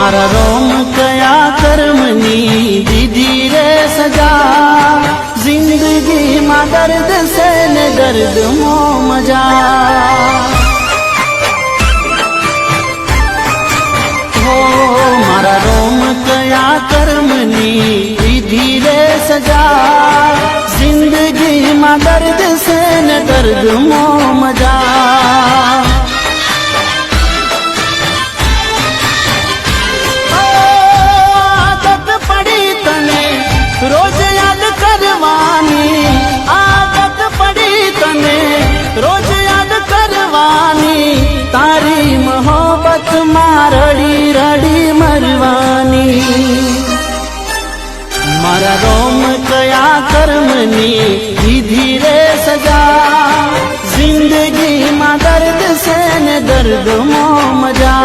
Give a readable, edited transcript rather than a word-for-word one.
मारा रोम कया कर्मनी दीदी रे सजा जिंदगी मा दर्द से ने दर्द मो मजा हो मारा रोम कया कर्मनी दीदी रे सजा जिंदगी मा दर्द से ने दर्द मो मजा रोज याद करवानी आदत पड़ी तने रोज याद करवानी तारी मोहब्बत मां रड़ी रड़ी मरवानी मारा रोम कया कर्मनी दीदी रे सजा जिंदगी मां दर्द से ने दर्द मो मजा।